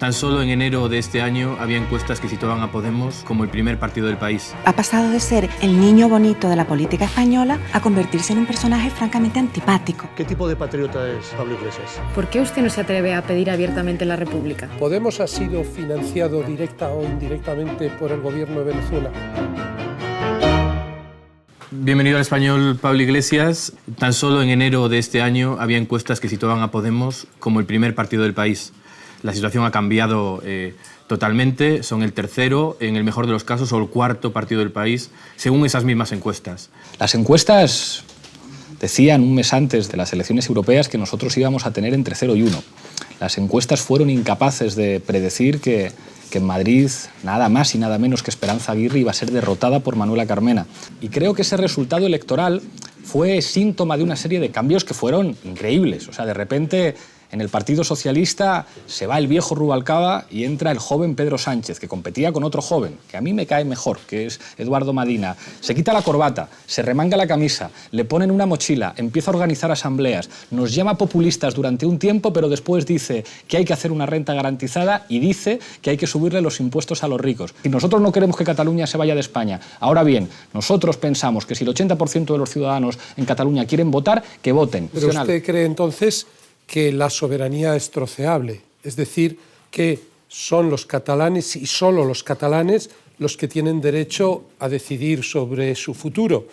Tan solo en enero de este año había encuestas que situaban a Podemos como el primer partido del país. Ha pasado de ser el niño bonito de la política española a convertirse en un personaje francamente antipático. ¿Qué tipo de patriota es Pablo Iglesias? ¿Por qué usted no se atreve a pedir abiertamente la República? ¿Podemos ha sido financiado directa o indirectamente por el gobierno de Venezuela? Bienvenido al Español, Pablo Iglesias. Tan solo en enero de este año había encuestas que situaban a Podemos como el primer partido del país. La situación ha cambiado totalmente, son el tercero, en el mejor de los casos, o el cuarto partido del país, según esas mismas encuestas. Las encuestas decían un mes antes de las elecciones europeas que nosotros íbamos a tener entre 0 y 1. Las encuestas fueron incapaces de predecir que en Madrid nada más y nada menos que Esperanza Aguirre iba a ser derrotada por Manuela Carmena. Y creo que ese resultado electoral fue síntoma de una serie de cambios que fueron increíbles. O sea, de repente en el Partido Socialista se va el viejo Rubalcaba y entra el joven Pedro Sánchez, que competía con otro joven, que a mí me cae mejor, que es Eduardo Madina. Se quita la corbata, se remanga la camisa, le ponen una mochila, empieza a organizar asambleas, nos llama populistas durante un tiempo, pero después dice que hay que hacer una renta garantizada y dice que hay que subirle los impuestos a los ricos. Y nosotros no queremos que Cataluña se vaya de España. Ahora bien, nosotros pensamos que si el 80% de los ciudadanos en Cataluña quieren votar, que voten. ¿Pero usted cree entonces que la soberanía es troceable? Es decir, que son los catalanes y solo los catalanes los que tienen derecho a decidir sobre su futuro.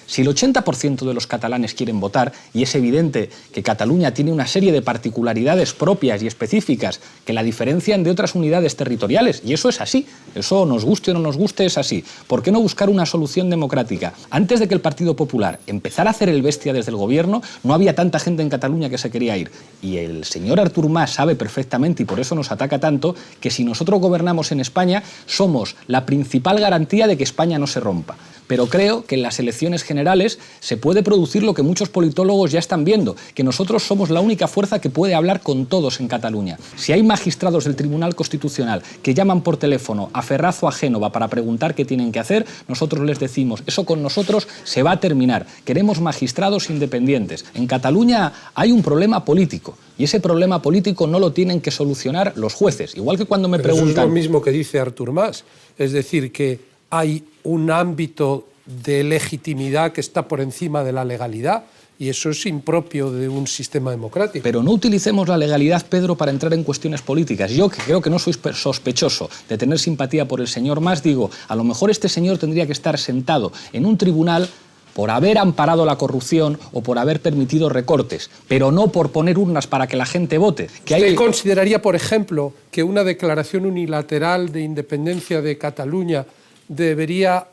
Si el 80% de los catalanes quieren votar, y es evidente que Cataluña tiene una serie de particularidades propias y específicas que la diferencian de otras unidades territoriales, y eso es así, eso nos guste o no nos guste, es así. ¿Por qué no buscar una solución democrática? Antes de que el Partido Popular empezara a hacer el bestia desde el gobierno, no había tanta gente en Cataluña que se quería ir. Y el señor Artur Mas sabe perfectamente, y por eso nos ataca tanto, que si nosotros gobernamos en España, somos la principal garantía de que España no se rompa. Pero creo que en las elecciones generales se puede producir lo que muchos politólogos ya están viendo, que nosotros somos la única fuerza que puede hablar con todos en Cataluña. Si hay magistrados del Tribunal Constitucional que llaman por teléfono a Ferraz o a Génova para preguntar qué tienen que hacer, nosotros les decimos, eso con nosotros se va a terminar. Queremos magistrados independientes. En Cataluña hay un problema político, y ese problema político no lo tienen que solucionar los jueces. Igual que cuando me preguntan... Eso es lo mismo que dice Artur Mas, es decir, que hay un ámbito de legitimidad que está por encima de la legalidad, y eso es impropio de un sistema democrático. Pero no utilicemos la legalidad, Pedro, para entrar en cuestiones políticas. Yo, que creo que no soy sospechoso de tener simpatía por el señor Mas, digo, a lo mejor este señor tendría que estar sentado en un tribunal por haber amparado la corrupción o por haber permitido recortes, pero no por poner urnas para que la gente vote. ¿Usted consideraría, por ejemplo, que una declaración unilateral de independencia de Cataluña debería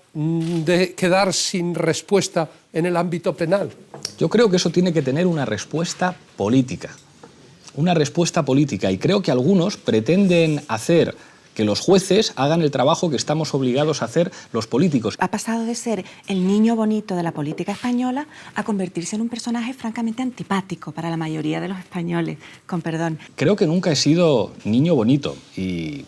quedar sin respuesta en el ámbito penal? Yo creo que eso tiene que tener una respuesta política. Una respuesta política. Y creo que algunos pretenden hacer que los jueces hagan el trabajo que estamos obligados a hacer los políticos. Ha pasado de ser el niño bonito de la política española a convertirse en un personaje francamente antipático para la mayoría de los españoles, con perdón. Creo que nunca he sido niño bonito y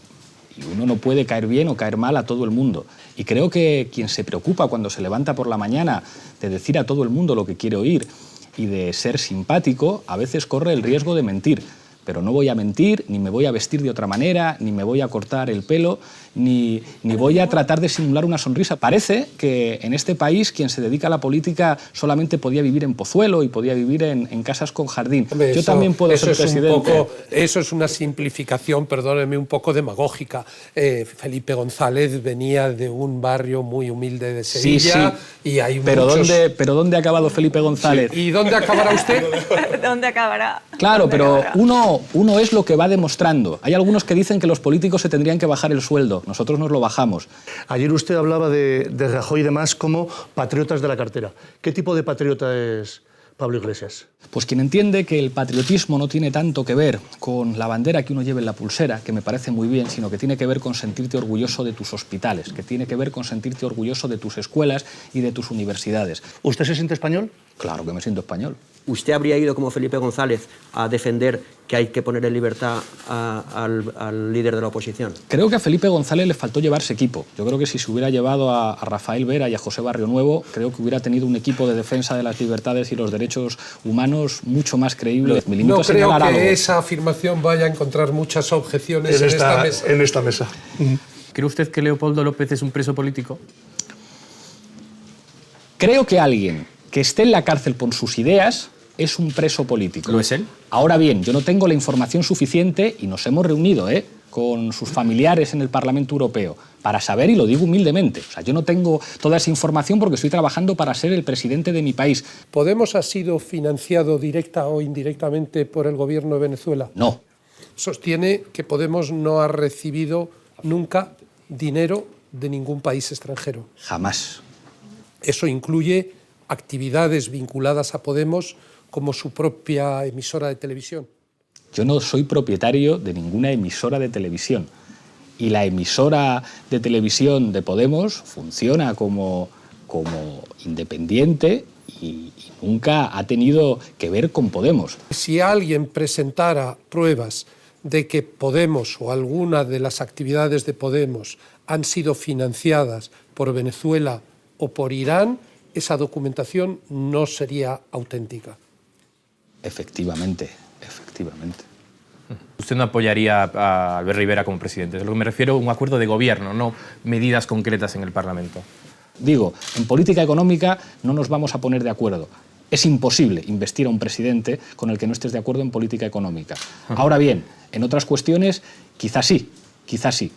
uno no puede caer bien o caer mal a todo el mundo. Y creo que quien se preocupa cuando se levanta por la mañana de decir a todo el mundo lo que quiere oír y de ser simpático, a veces corre el riesgo de mentir. Pero no voy a mentir, ni me voy a vestir de otra manera, ni me voy a cortar el pelo, ni voy a tratar de simular una sonrisa. Parece que en este país quien se dedica a la política solamente podía vivir en Pozuelo y podía vivir en casas con jardín. Hombre, yo también puedo ser presidente. Eso es una simplificación, perdóneme, un poco demagógica. Felipe González venía de un barrio muy humilde de Sevilla, sí. Y hay pero muchos... ¿Dónde ha acabado Felipe González? Sí. ¿Y dónde acabará usted? ¿Dónde acabará? Claro, pero uno es lo que va demostrando. Hay algunos que dicen que los políticos se tendrían que bajar el sueldo. Nosotros nos lo bajamos. Ayer usted hablaba de Rajoy y demás como patriotas de la cartera. ¿Qué tipo de patriota es Pablo Iglesias? Pues quien entiende que el patriotismo no tiene tanto que ver con la bandera que uno lleve en la pulsera, que me parece muy bien, sino que tiene que ver con sentirte orgulloso de tus hospitales, que tiene que ver con sentirte orgulloso de tus escuelas y de tus universidades. ¿Usted se siente español? Claro que me siento español. ¿usted habría ido como Felipe González a defender que hay que poner en libertad al líder de la oposición? Creo que a Felipe González le faltó llevarse equipo. Yo creo que si se hubiera llevado a Rafael Vera y a José Barrio Nuevo, creo que hubiera tenido un equipo de defensa de las libertades y los derechos humanos mucho más creíble. No creo que esa afirmación vaya a encontrar muchas objeciones en esta mesa. ¿Cree usted que Leopoldo López es un preso político? Creo que alguien que esté en la cárcel por sus ideas es un preso político. ¿Lo es él? Ahora bien, yo no tengo la información suficiente y nos hemos reunido con sus familiares en el Parlamento Europeo para saber, y lo digo humildemente, o sea, yo no tengo toda esa información porque estoy trabajando para ser el presidente de mi país. ¿Podemos ha sido financiado directa o indirectamente por el gobierno de Venezuela? No. Sostiene que Podemos no ha recibido nunca dinero de ningún país extranjero. Jamás. Eso incluye actividades vinculadas a Podemos como su propia emisora de televisión. Yo no soy propietario de ninguna emisora de televisión. Y la emisora de televisión de Podemos funciona como independiente y nunca ha tenido que ver con Podemos. Si alguien presentara pruebas de que Podemos o alguna de las actividades de Podemos han sido financiadas por Venezuela o por Irán, esa documentación no sería auténtica. Efectivamente, efectivamente. Usted no apoyaría a Albert Rivera como presidente. Es a lo que me refiero, un acuerdo de gobierno, no medidas concretas en el Parlamento. Digo, en política económica no nos vamos a poner de acuerdo. Es imposible investir a un presidente con el que no estés de acuerdo en política económica. Ahora bien, en otras cuestiones, quizás sí, quizás sí.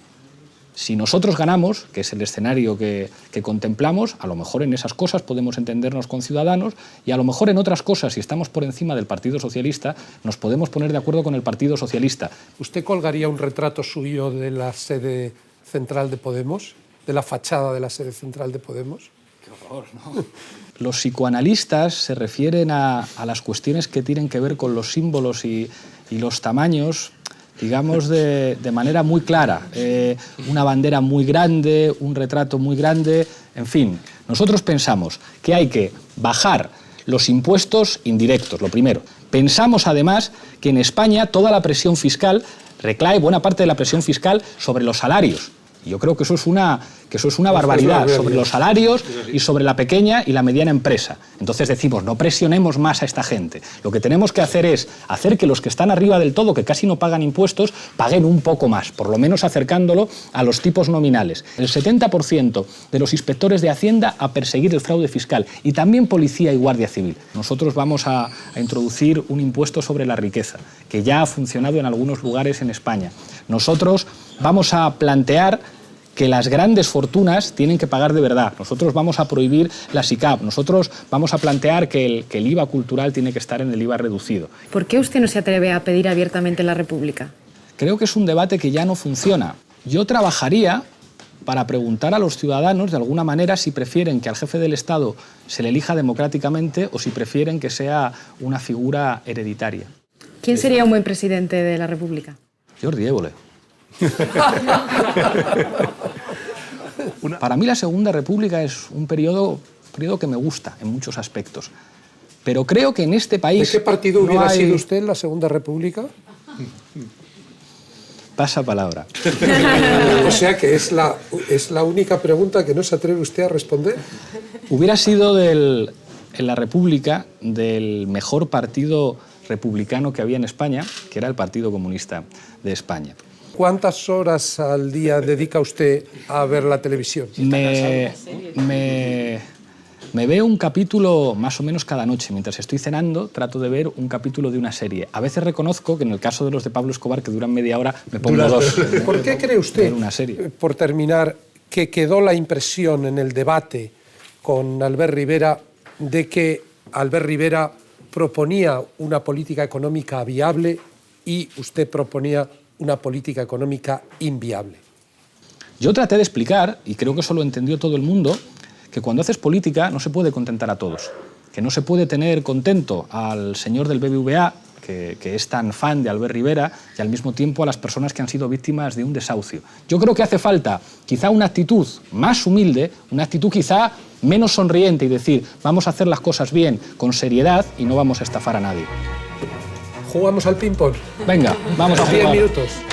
Si nosotros ganamos, que es el escenario que contemplamos, a lo mejor en esas cosas podemos entendernos con Ciudadanos y a lo mejor en otras cosas, si estamos por encima del Partido Socialista, nos podemos poner de acuerdo con el Partido Socialista. ¿Usted colgaría un retrato suyo de la sede central de Podemos? ¿De la fachada de la sede central de Podemos? Qué horror, ¿no? Los psicoanalistas se refieren a las cuestiones que tienen que ver con los símbolos y los tamaños, digamos, de manera muy clara. Una bandera muy grande, un retrato muy grande, en fin. Nosotros pensamos que hay que bajar los impuestos indirectos, lo primero. Pensamos, además, que en España toda la presión fiscal recae, buena parte de la presión fiscal, sobre los salarios. Y yo creo que eso es una barbaridad, sobre los salarios y sobre la pequeña y la mediana empresa. Entonces decimos, no presionemos más a esta gente. Lo que tenemos que hacer es hacer que los que están arriba del todo, que casi no pagan impuestos, paguen un poco más, por lo menos acercándolo a los tipos nominales. El 70% de los inspectores de Hacienda a perseguir el fraude fiscal y también policía y guardia civil. Nosotros vamos a introducir un impuesto sobre la riqueza, que ya ha funcionado en algunos lugares en España. Nosotros vamos a plantear que las grandes fortunas tienen que pagar de verdad. Nosotros vamos a prohibir la SICAP. Nosotros vamos a plantear que el IVA cultural tiene que estar en el IVA reducido. ¿Por qué usted no se atreve a pedir abiertamente la República? Creo que es un debate que ya no funciona. Yo trabajaría para preguntar a los ciudadanos, de alguna manera, si prefieren que al jefe del Estado se le elija democráticamente o si prefieren que sea una figura hereditaria. ¿Quién sería un buen presidente de la República? Jordi Évole. Para mí la Segunda República es un periodo que me gusta en muchos aspectos. Pero creo que en este país... ¿De qué partido hubiera sido usted en la Segunda República? Pasa palabra. O sea que es la única pregunta que no se atreve usted a responder. Hubiera sido en la República del mejor partido republicano que había en España, que era el Partido Comunista de España. ¿Cuántas horas al día dedica usted a ver la televisión? Me veo un capítulo más o menos cada noche. Mientras estoy cenando, trato de ver un capítulo de una serie. A veces reconozco que en el caso de los de Pablo Escobar, que duran media hora, me pongo dos. ¿Por qué cree usted, una serie? Por terminar, que quedó la impresión en el debate con Albert Rivera de que Albert Rivera proponía una política económica viable y usted proponía una política económica inviable? Yo traté de explicar, y creo que eso lo entendió todo el mundo, que cuando haces política no se puede contentar a todos, que no se puede tener contento al señor del BBVA, que es tan fan de Albert Rivera, y al mismo tiempo a las personas que han sido víctimas de un desahucio. Yo creo que hace falta quizá una actitud más humilde, una actitud quizá menos sonriente y decir, vamos a hacer las cosas bien, con seriedad y no vamos a estafar a nadie. ¿Jugamos al ping-pong? Venga, vamos a jugar. 10 minutos.